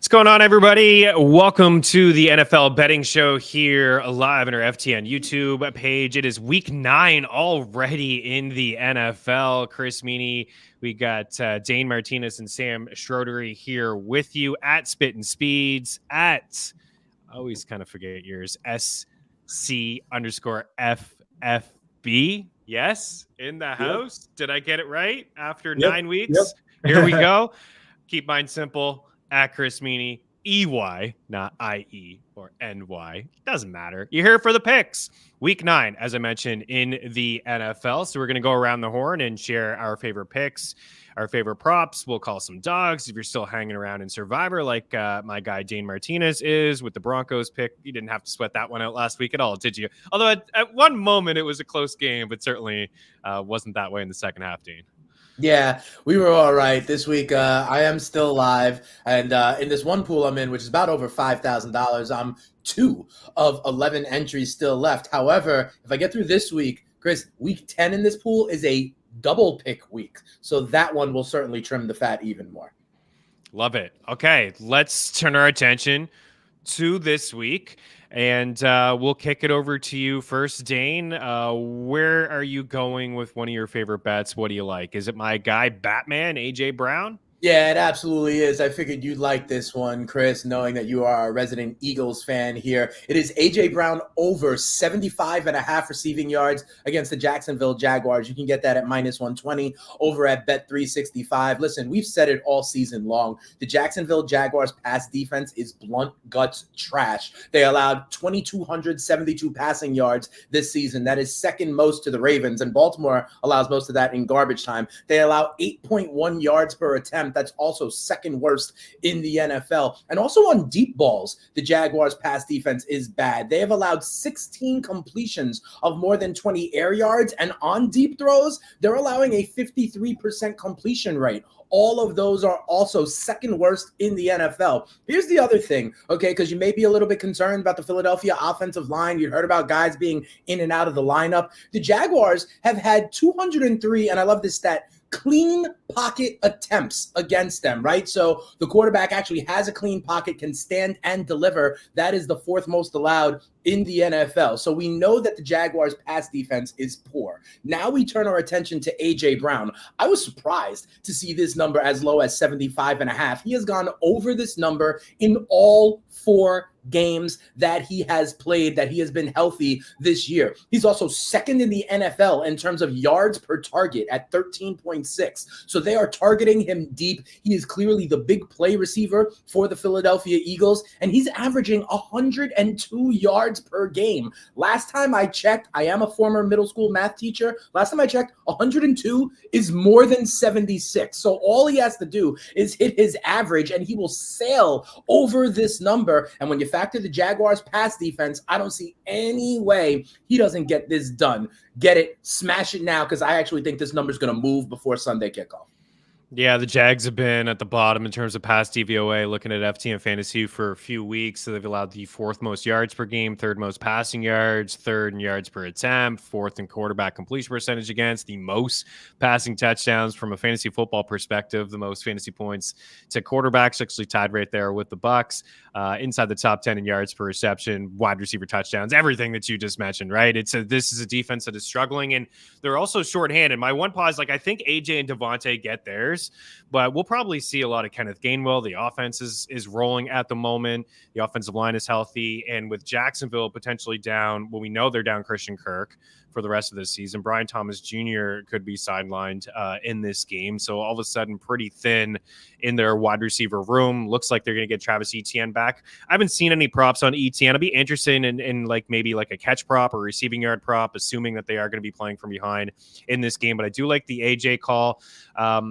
What's going on, everybody? Welcome to the NFL Betting Show here live on our FTN YouTube page. It is week 9 already in the NFL. Chris Meaney, we got Dane Martinez and Sam Choudhury here with you at Spit and Speeds at, I always kind of forget yours, SC_FFB. Yes, in the house. Did I get it right after 9 weeks? Yep. Here we go. Keep mine simple. At Chris Meaney, EY, not IE or NY. Doesn't matter. You're here for the picks. Week 9, as I mentioned, in the NFL. So we're going to go around the horn and share our favorite picks, our favorite props. We'll call some dogs if you're still hanging around in Survivor like my guy Dane Martinez is with the Broncos pick. You didn't have to sweat that one out last week at all, did you? Although at one moment it was a close game, but certainly wasn't that way in the second half, Dean. Yeah, we were all right this week. I am still alive, and in this one pool I'm in, which is about over $5,000, I'm 2 of 11 entries still left. However, if I get through this week, Chris, week 10 in this pool is a double pick week, so that one will certainly trim the fat even more. Love it. Okay, let's turn our attention to this week. And we'll kick it over to you first, Dane. Where are you going with one of your favorite bets? What do you like? Is it my guy, Batman, A.J. Brown? Yeah, it absolutely is. I figured you'd like this one, Chris, knowing that you are a resident Eagles fan here. It is A.J. Brown over 75.5 receiving yards against the Jacksonville Jaguars. You can get that at -120 over at Bet365. Listen, we've said it all season long. The Jacksonville Jaguars pass defense is blunt guts trash. They allowed 2,272 passing yards this season. That is second most to the Ravens, and Baltimore allows most of that in garbage time. They allow 8.1 yards per attempt. That's also second worst in the NFL. And also on deep balls, the Jaguars pass defense is bad. They have allowed 16 completions of more than 20 air yards. And on deep throws, they're allowing a 53% completion rate. All of those are also second worst in the NFL. Here's the other thing, okay, because you may be a little bit concerned about the Philadelphia offensive line. You heard about guys being in and out of the lineup. The Jaguars have had 203, and I love this stat, clean pocket attempts against them, right? So the quarterback actually has a clean pocket, can stand and deliver. That is the 4th most allowed in the NFL. So we know that the Jaguars pass defense is poor. Now we turn our attention to A.J. Brown. I was surprised to see this number as low as 75.5. He has gone over this number in all 4 games that he has played, that he has been healthy this year. He's also second in the NFL in terms of yards per target at 13.6. So they are targeting him deep. He is clearly the big play receiver for the Philadelphia Eagles, and he's averaging 102 yards per game. Last time I checked, I am a former middle school math teacher. Last time I checked, 102 is more than 76. So all he has to do is hit his average, and he will sail over this number. And when you factor the Jaguars pass defense, I don't see any way he doesn't get this done. Get it, smash it now, because I actually think this number is going to move before Sunday kickoff. Yeah, the Jags have been at the bottom in terms of pass DVOA, looking at FTN Fantasy for a few weeks. So they've allowed the 4th most yards per game, 3rd most passing yards, 3rd in yards per attempt, 4th in quarterback completion percentage against, the most passing touchdowns from a fantasy football perspective, the most fantasy points to quarterbacks, actually tied right there with the Bucs, inside the top 10 in yards per reception, wide receiver touchdowns, everything that you just mentioned, right? This is a defense that is struggling, and they're also shorthanded. My one pause, I think AJ and Devontae get theirs, but we'll probably see a lot of Kenneth Gainwell. The offense is rolling at the moment. The offensive line is healthy, and with Jacksonville potentially down, well, we know they're down Christian Kirk for the rest of this season. Brian Thomas Jr. could be sidelined in this game. So all of a sudden, pretty thin in their wide receiver room. Looks like they're going to get Travis Etienne back. I haven't seen any props on Etienne. I'd be interested in like maybe like a catch prop or receiving yard prop, assuming that they are going to be playing from behind in this game. But I do like the AJ call. I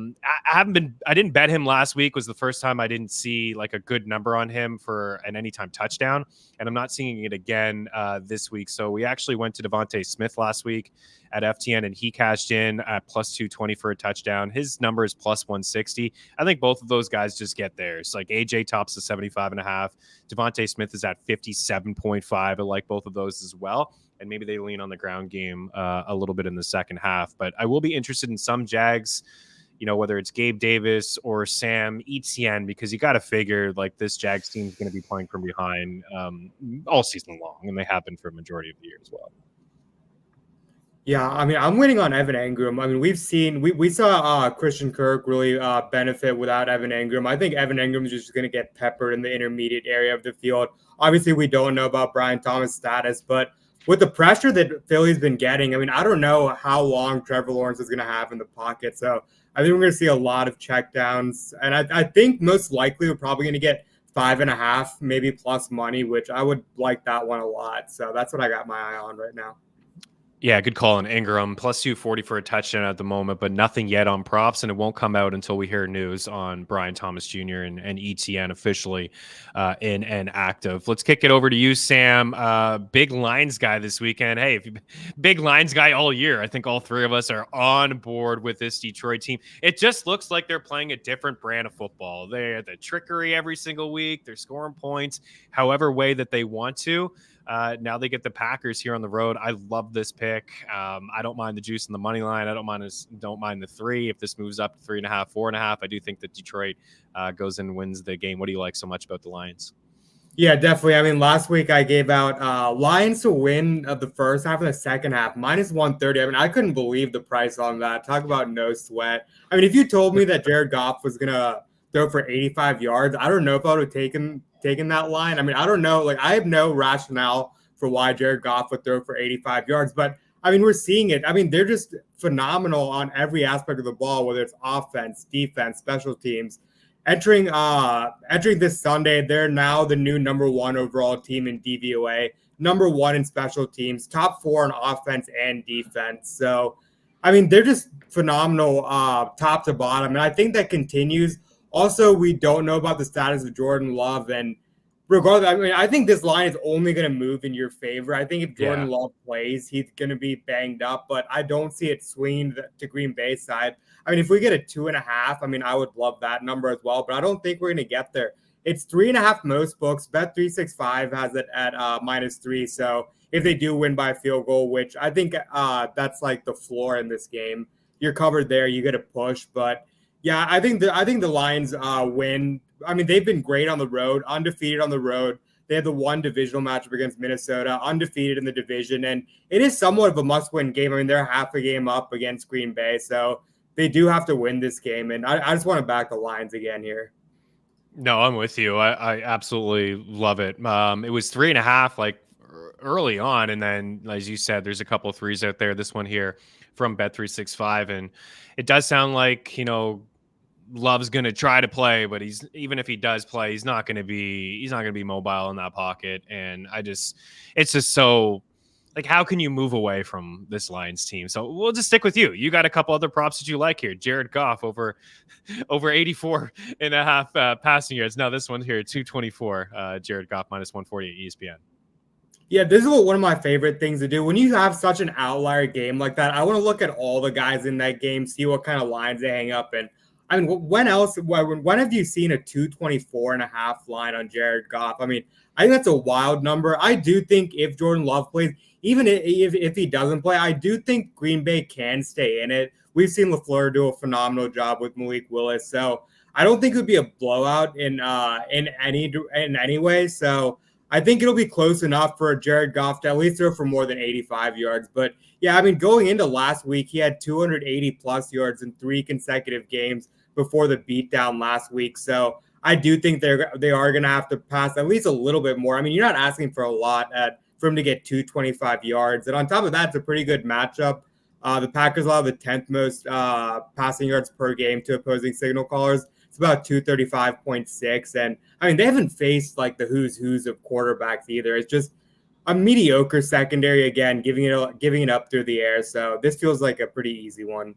didn't bet him last week. Was the first time I didn't see like a good number on him for an anytime touchdown, and I'm not seeing it again this week. So we actually went to Devontae Smith last week at FTN, and he cashed in at +220 for a touchdown. His number is +160. I think both of those guys just get theirs. Like AJ tops the 75.5. Devontae Smith is at 57.5. I like both of those as well. And maybe they lean on the ground game a little bit in the second half. But I will be interested in some Jags whether it's Gabe Davis or Sam Etienne, because you got to figure like this Jags team is going to be playing from behind all season long, and they have been for a majority of the year as well. Yeah, I mean, I'm waiting on Evan Engram. I mean, we saw Christian Kirk really benefit without Evan Engram. I think Evan Engram is just going to get peppered in the intermediate area of the field. Obviously, we don't know about Brian Thomas' status, but with the pressure that Philly's been getting, I mean, I don't know how long Trevor Lawrence is going to have in the pocket. So I think we're going to see a lot of checkdowns. And I think most likely we're probably going to get 5.5, maybe plus money, which I would like that one a lot. So that's what I got my eye on right now. Yeah, good call on Ingram. Plus 240 for a touchdown at the moment, but nothing yet on props, and it won't come out until we hear news on Brian Thomas Jr. and ETN officially in and active. Let's kick it over to you, Sam. Big lines guy this weekend. Hey, if you big lines guy all year, I think all three of us are on board with this Detroit team. It just looks like they're playing a different brand of football. They're the trickery every single week. They're scoring points however way that they want to. Now they get the Packers here on the road. I love this pick. I don't mind the juice in the money line. I don't mind the 3. If this moves up to 3.5, 4.5, I do think that Detroit goes and wins the game. What do you like so much about the Lions? Yeah, definitely. I mean, last week I gave out Lions to win of the first half and the second half, minus 130. I mean, I couldn't believe the price on that. Talk about no sweat. I mean, if you told me that Jared Goff was going to throw for 85 yards, I don't know if I would have taken that line. I mean, I don't know. Like, I have no rationale for why Jared Goff would throw for 85 yards. But, I mean, we're seeing it. I mean, they're just phenomenal on every aspect of the ball, whether it's offense, defense, special teams. Entering this Sunday, they're now the new number 1 overall team in DVOA, number 1 in special teams, top 4 in offense and defense. So, I mean, they're just phenomenal top to bottom. And I think that continues. Also, we don't know about the status of Jordan Love, and regardless, I mean, I think this line is only going to move in your favor. I think if Jordan Love plays, he's going to be banged up, but I don't see it swinging to Green Bay's side. I mean, if we get a 2.5, I mean, I would love that number as well, but I don't think we're going to get there. It's 3.5 most books. Bet365 has it at -3. So if they do win by a field goal, which I think that's like the floor in this game, you're covered there. You get a push, but. Yeah, I think the Lions win. I mean, they've been great on the road, undefeated on the road. They had the one divisional matchup against Minnesota, undefeated in the division, and it is somewhat of a must-win game. I mean, they're half a game up against Green Bay, so they do have to win this game, and I just want to back the Lions again here. No, I'm with you. I absolutely love it. It was 3.5 like early on, and then as you said, there's a couple of 3s out there. This one here from Bet365, and it does sound like Love's going to try to play, but even if he does play, he's not going to be mobile in that pocket. And it's just so like, how can you move away from this Lions team? So we'll just stick with you. You got a couple other props that you like here. Jared Goff over 84.5 passing yards. Now this one here, 224, Jared Goff minus 140 at ESPN. Yeah, this is one of my favorite things to do. When you have such an outlier game like that, I want to look at all the guys in that game, see what kind of lines they hang up in. I mean, when have you seen a 224.5 line on Jared Goff? I mean, I think that's a wild number. I do think if Jordan Love plays, even if he doesn't play, I do think Green Bay can stay in it. We've seen LaFleur do a phenomenal job with Malik Willis, so I don't think it would be a blowout in any way. So I think it'll be close enough for Jared Goff to at least throw for more than 85 yards. But yeah, I mean, going into last week, he had 280 plus yards in 3 consecutive games before the beatdown last week. So I do think they are going to have to pass at least a little bit more. I mean, you're not asking for a lot for him to get 225 yards. And on top of that, it's a pretty good matchup. The Packers allow the 10th most passing yards per game to opposing signal callers. It's about 235.6. And I mean, they haven't faced like the who's of quarterbacks either. It's just a mediocre secondary, again, giving it up through the air. So this feels like a pretty easy one.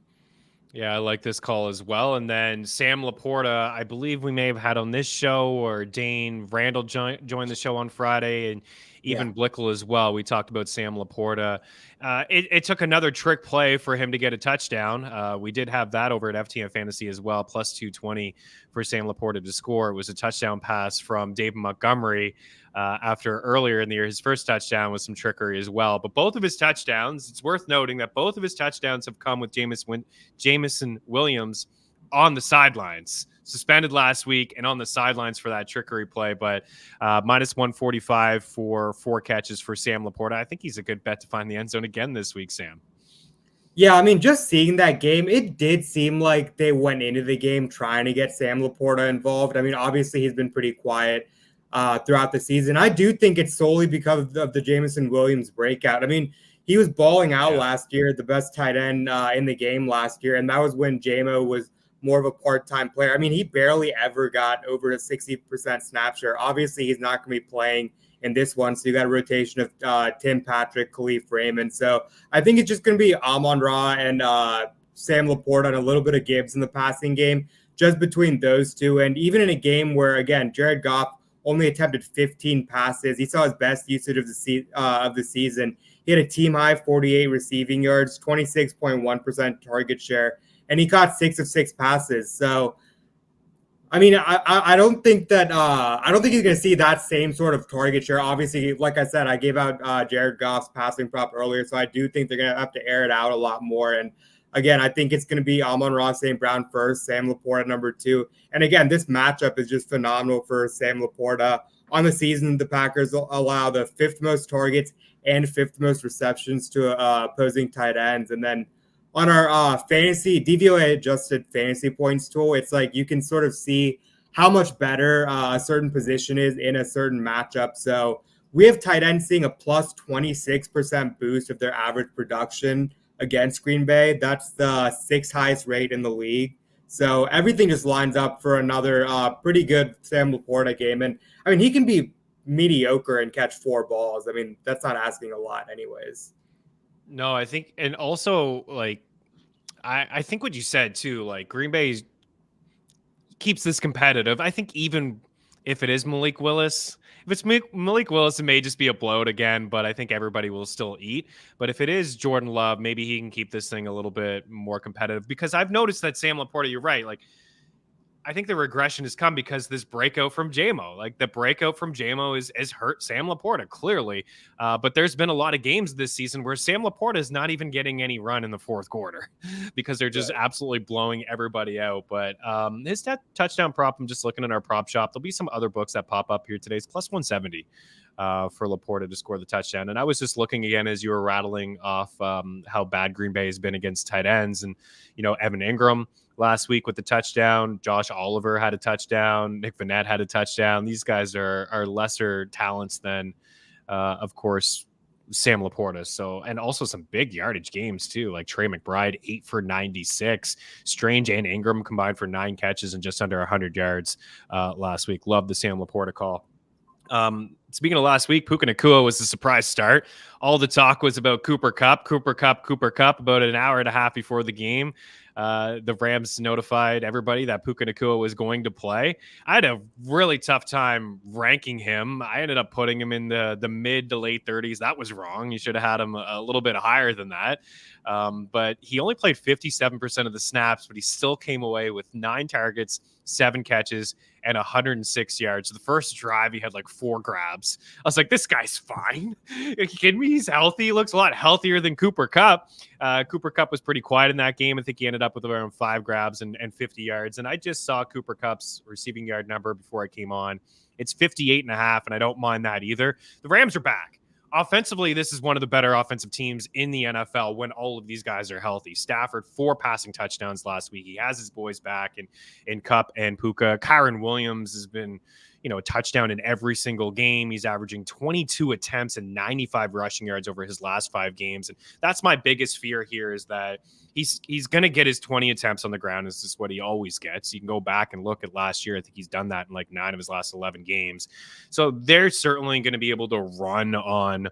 Yeah, I like this call as well. And then Sam Laporta, I believe we may have had on this show, or Dane Randall joined the show on Friday, and even Blickle as well. We talked about Sam Laporta. It took another trick play for him to get a touchdown. We did have that over at FTN Fantasy as well, plus 220 for Sam Laporta to score. It was a touchdown pass from David Montgomery after earlier in the year. His first touchdown was some trickery as well. But both of his touchdowns, it's worth noting that both of his touchdowns have come with Jameson Williams on the sidelines, suspended last week and on the sidelines for that trickery play. But minus 145 for 4 catches for Sam Laporta. I think he's a good bet to find the end zone again this week, Sam. Yeah, I mean, just seeing that game, it did seem like they went into the game trying to get Sam Laporta involved. I mean, obviously he's been pretty quiet throughout the season. I do think it's solely because of the Jameson Williams breakout. I mean, he was balling out last year, the best tight end in the game last year, and that was when JMO was more of a part-time player. I mean, he barely ever got over a 60% snap share. Obviously, he's not going to be playing in this one, so you got a rotation of Tim Patrick, Khalif Raymond. So I think it's just going to be Amon-Ra and Sam Laporta and a little bit of Gibbs in the passing game, just between those two. And even in a game where, again, Jared Goff only attempted 15 passes, he saw his best usage of the season. He had a team-high 48 receiving yards, 26.1% target share, and he caught 6 of 6 passes. So, I mean, I don't think that I don't think he's going to see that same sort of target share. Obviously, like I said, I gave out Jared Goff's passing prop earlier, so I do think they're going to have to air it out a lot more. And again, I think it's going to be Amon-Ra St. Brown first, Sam Laporta number 2. And again, this matchup is just phenomenal for Sam Laporta. On the season, the Packers allow the 5th most targets and 5th most receptions to opposing tight ends. And then on our fantasy DVOA adjusted fantasy points tool, it's like you can sort of see how much better a certain position is in a certain matchup. So we have tight ends seeing a plus 26% boost of their average production against Green Bay. That's the 6th highest rate in the league. So everything just lines up for another pretty good Sam Laporta game. And I mean, he can be mediocre and catch 4 balls. I mean, that's not asking a lot anyways. No, I think, and also like, I think what you said too, like Green Bay keeps this competitive. I think even if it is Malik Willis, if it's Malik Willis, it may just be a bloat again, but I think everybody will still eat. But if it is Jordan Love, maybe he can keep this thing a little bit more competitive, because I've noticed that Sam Laporta, you're right. Like, I think the regression has come because this breakout from JMO, like the breakout from JMO is hurt Sam Laporta clearly. But there's been a lot of games this season where Sam Laporta is not even getting any run in the 4th quarter because they're just absolutely blowing everybody out. But his touchdown prop, I'm just looking at our prop shop. There'll be some other books that pop up here today. It's plus 170 for Laporta to score the touchdown. And I was just looking again as you were rattling off how bad Green Bay has been against tight ends. And, you know, Evan Ingram last week with the touchdown. Josh Oliver had a touchdown. Nick Vannett had a touchdown. These guys are lesser talents than, of course, Sam Laporta. So, and also some big yardage games too, like Trey McBride, 8 for 96. Strange and Ingram combined for 9 catches and just under 100 yards last week. Love the Sam Laporta call. Speaking of last week, Puka Nacua was the surprise start. All the talk was about Cooper Kupp about an hour and a half before the game. The Rams notified everybody that Puka Nacua was going to play. I had a really tough time ranking him. I ended up putting him in the mid to late 30s. That was wrong. You should have had him a little bit higher than that. But he only played 57% of the snaps, but he still came away with 9 targets, 7 catches, and 106 yards. The first drive, he had like 4 grabs. I was like, this guy's fine. Are you kidding me? He's healthy. He looks a lot healthier than Cooper Kupp. Cooper Kupp was pretty quiet in that game. I think he ended up with around 5 grabs and 50 yards. And I just saw Cooper Kupp's receiving yard number before I came on. It's 58.5, and I don't mind that either. The Rams are back. Offensively, this is one of the better offensive teams in the NFL when all of these guys are healthy. Stafford, 4 passing touchdowns last week. He has his boys back in Kupp and Puka. Kyron Williams has been, you know, a touchdown in every single game. He's averaging 22 attempts and 95 rushing yards over his last 5 games. And that's my biggest fear here, is that he's going to get his 20 attempts on the ground. This is what he always gets. You can go back and look at last year. I think he's done that in like 9 of his last 11 games. So they're certainly going to be able to run on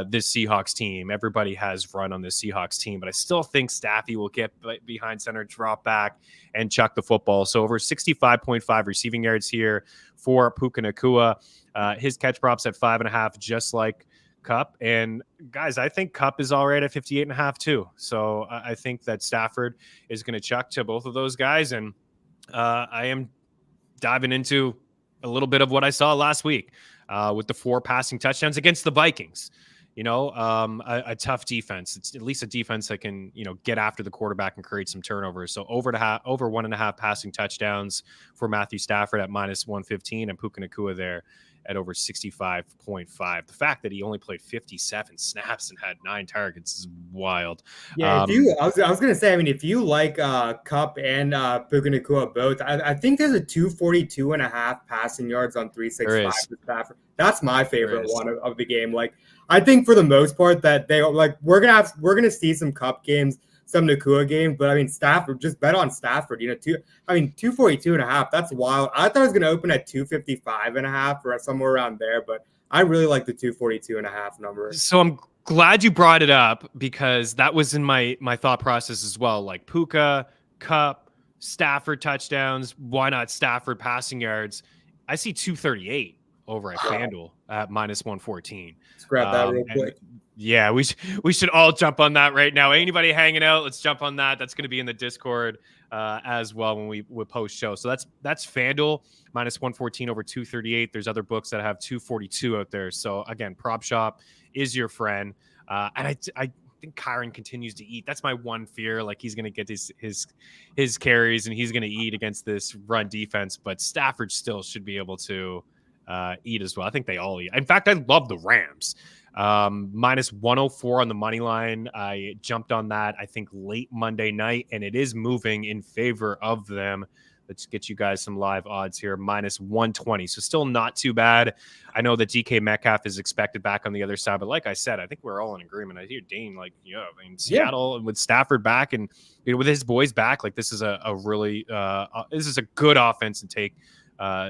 this Seahawks team. Everybody has run on this Seahawks team, but I still think Staffy will get behind center, drop back, and chuck the football. So over 65.5 receiving yards here for Puka Nacua. His catch props at 5.5, just like Kupp. And guys, I think Kupp is all right at 58.5 too. So I think that Stafford is going to chuck to both of those guys. And I am diving into a little bit of what I saw last week with the 4 passing touchdowns against the Vikings. a tough defense. It's at least a defense that can, get after the quarterback and create some turnovers. So over 1.5 passing touchdowns for Matthew Stafford at -115 and Puka Nacua there at over 65.5. The fact that he only played 57 snaps and had 9 targets is wild. Yeah, I was gonna say, I mean, if you like Cup and Puka Nacua both, I think there's a 242.5 passing yards on 365 for Stafford. That's my favorite one of the game. Like, I think for the most part that we're gonna see some Cup games, some Nacua games, but I mean Stafford, just bet on Stafford. 242.5, that's wild. I thought it was gonna open at 255.5 or somewhere around there, but I really like the 242.5 number. So I'm glad you brought it up because that was in my thought process as well. Like Puka, Cup, Stafford touchdowns. Why not Stafford passing yards? I see 238 over at FanDuel at -114. Let's grab that real quick. Yeah, we should all jump on that right now. Anybody hanging out, let's jump on that. That's going to be in the Discord as well when we post show. So that's FanDuel -114 over 238. There's other books that have 242 out there. So again, Prop Shop is your friend. And I think Kyron continues to eat. That's my one fear. Like he's going to get his carries and he's going to eat against this run defense. But Stafford still should be able to eat as well. I think they all eat. In fact, I love the Rams. -104 on the money line. I jumped on that, I think, late Monday night, and it is moving in favor of them. Let's get you guys some live odds here. -120. So still not too bad. I know that DK Metcalf is expected back on the other side, but like I said, I think we're all in agreement. I hear Dane, Seattle with Stafford back and with his boys back, like this is a really this is a good offense to take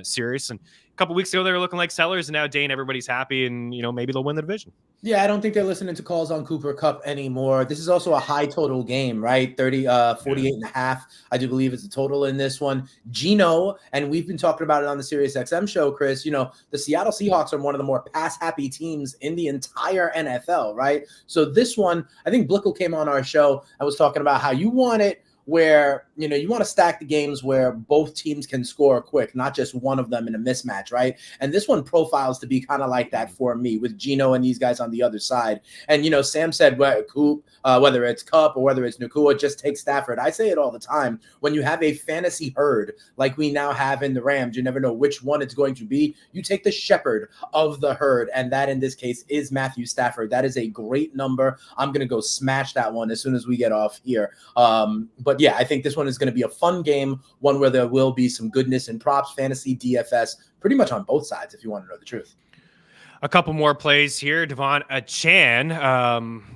serious. And a couple weeks ago they were looking like sellers, and now Dane, everybody's happy, and maybe they'll win the division. Yeah, I don't think they're listening to calls on Cooper Kupp anymore. This is also a high total game, right? 48.5, I do believe is the total in this one. Geno, and we've been talking about it on the SiriusXM show, Chris, the Seattle Seahawks are one of the more pass-happy teams in the entire NFL, right? So this one, I think Blickle came on our show and was talking about how you want it where, you want to stack the games where both teams can score quick, not just one of them in a mismatch, right? And this one profiles to be kind of like that for me with Geno and these guys on the other side. And, Sam said, whether it's Cup or whether it's Nacua, just take Stafford. I say it all the time. When you have a fantasy herd like we now have in the Rams, you never know which one it's going to be. You take the shepherd of the herd, and that in this case is Matthew Stafford. That is a great number. I'm going to go smash that one as soon as we get off here. But yeah, I think this one is going to be a fun game, one where there will be some goodness in props, fantasy, DFS, pretty much on both sides if you want to know the truth. A couple more plays here. Devon Achan.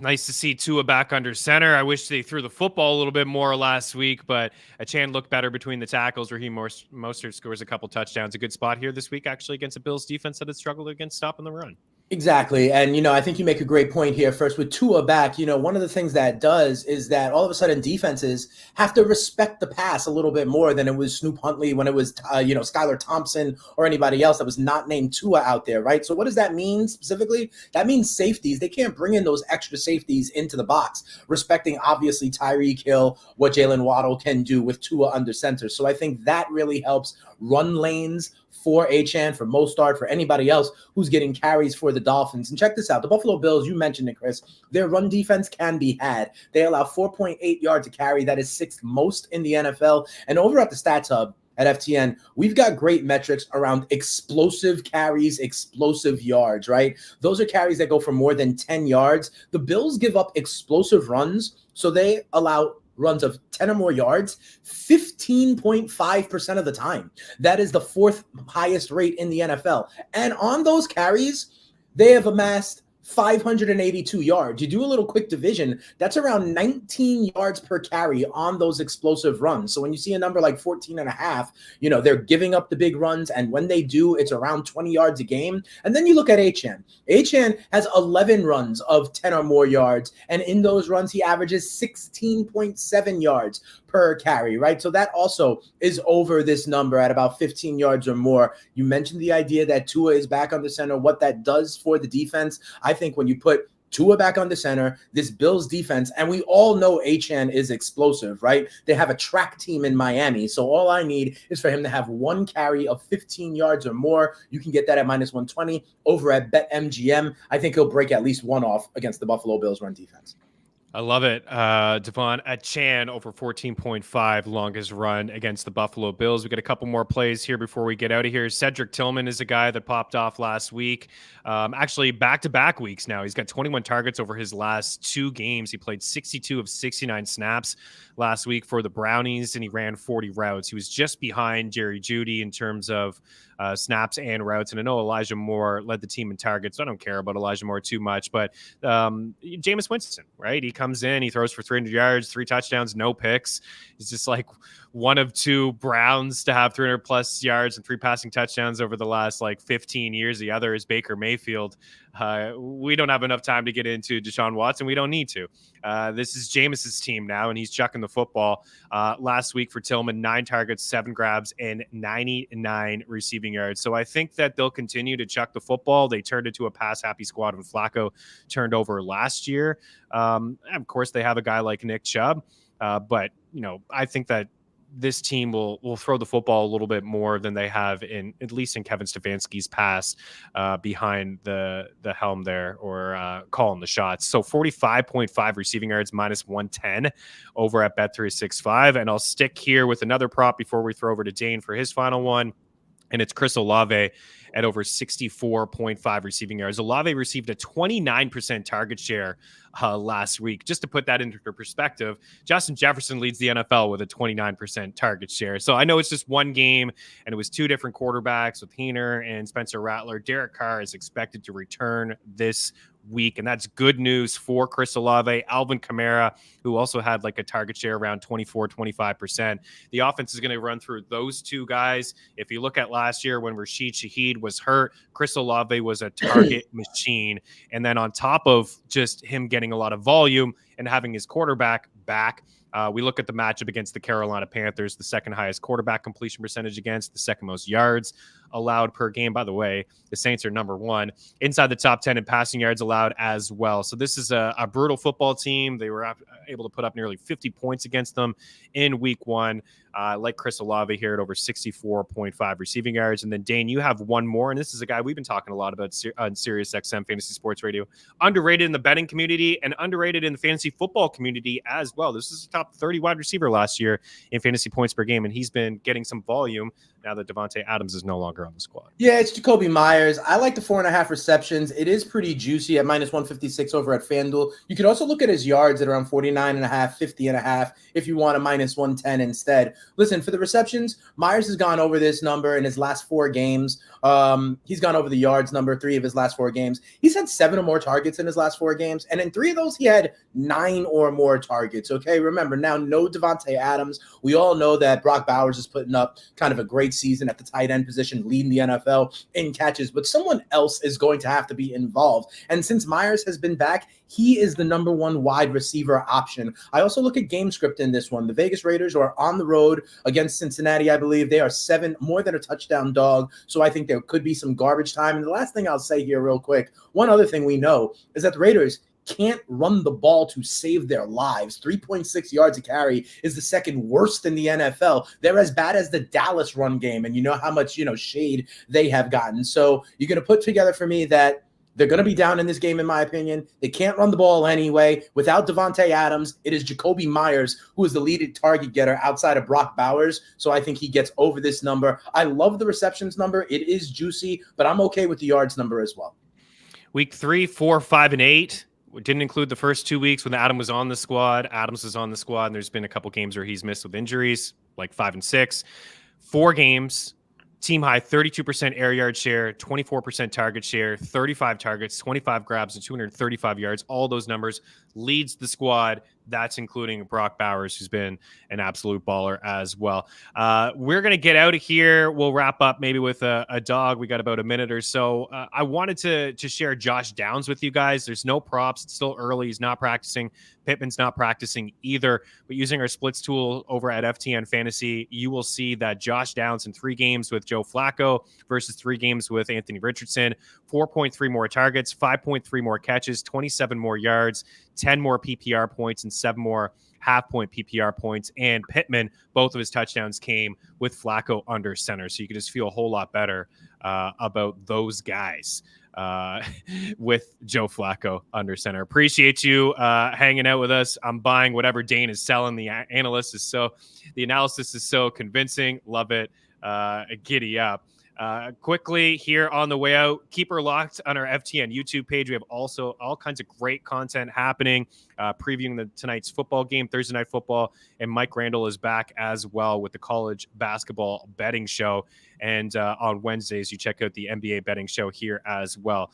Nice to see Tua back under center. I wish they threw the football a little bit more last week, but Achan looked better between the tackles. Raheem Mostert scores a couple touchdowns. A good spot here this week, actually, against the Bills defense that had struggled against stopping the run. Exactly. And, I think you make a great point here. First, with Tua back, one of the things that does is that all of a sudden defenses have to respect the pass a little bit more than it was Snoop Huntley when it was, Skylar Thompson or anybody else that was not named Tua out there, right? So what does that mean specifically? That means safeties. They can't bring in those extra safeties into the box, respecting, obviously, Tyreek Hill, what Jalen Waddle can do with Tua under center. So I think that really helps run lanes for Achan, for Mostert, for anybody else who's getting carries for the Dolphins. And check this out. The Buffalo Bills, you mentioned it, Chris, their run defense can be had. They allow 4.8 yards a carry. That is 6th most in the NFL. And over at the Stats Hub at FTN, we've got great metrics around explosive carries, explosive yards, right? Those are carries that go for more than 10 yards. The Bills give up explosive runs, so they allow runs of 10 or more yards 15.5% of the time. That is the 4th highest rate in the NFL. And on those carries, they have amassed 582 yards. You do a little quick division, that's around 19 yards per carry on those explosive runs. So when you see a number like 14.5, they're giving up the big runs. And when they do, it's around 20 yards a game. And then you look at Achan. Achan has 11 runs of 10 or more yards. And in those runs, he averages 16.7 yards per carry, right? So that also is over this number at about 15 yards or more. You mentioned the idea that Tua is back on the center, what that does for the defense. I think when you put Tua back under center, this Bills defense, and we all know Achane is explosive, right? They have a track team in Miami, so all I need is for him to have one carry of 15 yards or more. You can get that at -120 over at BetMGM. I think he'll break at least one off against the Buffalo Bills run defense. I love it. Devon Achane over 14.5 longest run against the Buffalo Bills. We got a couple more plays here before we get out of here. Cedric Tillman is a guy that popped off last week. Actually, back-to-back weeks now. He's got 21 targets over his last 2 games. He played 62 of 69 snaps last week for the Brownies, and he ran 40 routes. He was just behind Jerry Jeudy in terms of snaps and routes. And I know Elijah Moore led the team in targets, so I don't care about Elijah Moore too much. But Jameis Winston, right? He comes in, he throws for 300 yards, 3 touchdowns, no picks. He's just like one of 2 Browns to have 300 plus yards and 3 passing touchdowns over the last 15 years. The other is Baker Mayfield. We don't have enough time to get into Deshaun Watson. We don't need to. This is Jameis's team now, and he's chucking the football. Last week for Tillman, 9 targets, 7 grabs, and 99 receiving yards. So I think that they'll continue to chuck the football. They turned into a pass-happy squad when Flacco turned over last year. Of course, they have a guy like Nick Chubb, but I think that this team will throw the football a little bit more than they have at least in Kevin Stefanski's past behind the helm there, or calling the shots. So 45.5 receiving yards, -110 over at Bet365. And I'll stick here with another prop before we throw over to Dane for his final one. And it's Chris Olave at over 64.5 receiving yards. Olave received a 29% target share last week. Just to put that into perspective, Justin Jefferson leads the NFL with a 29% target share. So I know it's just one game, and it was 2 different quarterbacks with Heener and Spencer Rattler. Derek Carr is expected to return this week, and that's good news for Chris Olave. Alvin Kamara, who also had a target share around 24-25%. The offense is going to run through those 2 guys. If you look at last year when Rashid Shaheed was hurt, Chris Olave was a target machine. And then on top of just him getting a lot of volume and having his quarterback back, we look at the matchup against the Carolina Panthers, the second highest quarterback completion percentage against, the second most yards allowed per game. By the way, the Saints are number 1 inside the top 10 in passing yards allowed as well. So this is a brutal football team. They were able to put up nearly 50 points against them in week 1. Like Chris Olave here at over 64.5 receiving yards. And then Dane, you have one more, and this is a guy we've been talking a lot about on Sirius XM Fantasy Sports Radio. Underrated in the betting community and underrated in the fantasy football community as well. This is a top 30 wide receiver last year in fantasy points per game, and he's been getting some volume now that Devontae Adams is no longer on the squad. Yeah, it's Jacoby Myers. I like the 4.5 receptions. It is pretty juicy at -156 over at FanDuel. You could also look at his yards at around 49.5, 50.5 if you want a -110 instead. Listen, for the receptions, Myers has gone over this number in his last 4 games. He's gone over the yards number 3 of his last 4 games. He's had 7 or more targets in his last 4 games, and in 3 of those, he had 9 or more targets. Okay, remember now, no Devontae Adams. We all know that Brock Bowers is putting up kind of a great season at the tight end position, leading the NFL in catches, but someone else is going to have to be involved. And since Myers has been back, he is the number 1 wide receiver option. I also look at game script in this one. The Vegas Raiders are on the road against Cincinnati, I believe. They are 7 more than a touchdown dog, so I think there could be some garbage time. And the last thing I'll say here real quick, one other thing we know is that the Raiders can't run the ball to save their lives. 3.6 yards a carry is the second worst in the NFL. They're as bad as the Dallas run game, and you know how much shade they have gotten. So you're going to put together for me that they're going to be down in this game, in my opinion. They can't run the ball anyway. Without Devontae Adams, it is Jacoby Myers who is the leading target getter outside of Brock Bowers. So I think he gets over this number. I love the receptions number. It is juicy, but I'm okay with the yards number as well. Week 3, 4, 5, and 8. We didn't include the first 2 weeks when Adam was on the squad. Adams was on the squad, and there's been a couple games where he's missed with injuries, like 5 and 6. 4 games, team high 32% air yard share, 24% target share, 35 targets, 25 grabs, and 235 yards. All those numbers leads the squad. That's including Brock Bowers, who's been an absolute baller as well. We're going to get out of here. We'll wrap up maybe with a dog. We got about a minute or so. I wanted to share Josh Downs with you guys. There's no props. It's still early. He's not practicing. Pittman's not practicing either. But using our splits tool over at FTN Fantasy, you will see that Josh Downs in 3 games with Joe Flacco versus 3 games with Anthony Richardson, 4.3 more targets, 5.3 more catches, 27 more yards, 10 more PPR points, and 7 more half-point PPR points. And Pittman, both of his touchdowns came with Flacco under center. So you can just feel a whole lot better about those guys with Joe Flacco under center. Appreciate you hanging out with us. I'm buying whatever Dane is selling. The analysis is so convincing. Love it. Giddy up. Quickly here on the way out, keep her locked on our FTN YouTube page. We have also all kinds of great content happening, previewing tonight's football game, Thursday Night Football, and Mike Randall is back as well with the college basketball betting show. And on Wednesdays, you check out the NBA betting show here as well.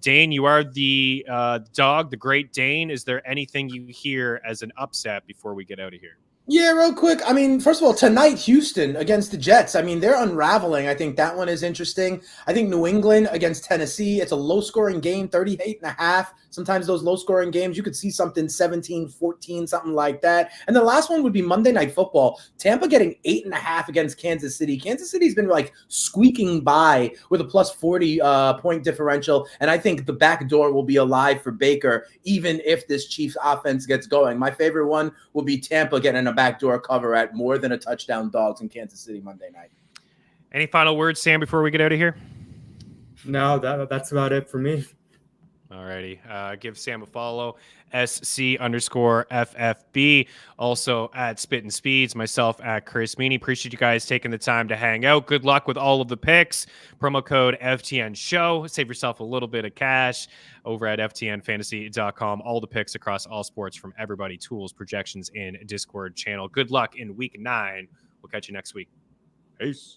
Dane, you are the dog, the great Dane. Is there anything you hear as an upset before we get out of here? Yeah, real quick. I mean, first of all, tonight, Houston against the Jets. I mean, they're unraveling. I think that one is interesting. I think New England against Tennessee. It's a low-scoring game, 38.5. Sometimes those low-scoring games, you could see something 17-14, something like that. And the last one would be Monday Night Football. Tampa getting 8.5 against Kansas City. Kansas City's been like squeaking by with a plus 40 point differential. And I think the back door will be alive for Baker, even if this Chiefs offense gets going. My favorite one will be Tampa getting a backdoor cover at more than a touchdown dogs in Kansas City Monday night. Any final words, Sam, before we get out of here? No, that's about it for me. Alrighty. Give Sam a follow, SC_FFB. Also at Spit and Speeds, myself at Chris Meaney. Appreciate you guys taking the time to hang out. Good luck with all of the picks. Promo code FTN Show. Save yourself a little bit of cash over at FTNFantasy.com. All the picks across all sports from everybody, tools, projections, and Discord channel. Good luck in week 9. We'll catch you next week. Peace.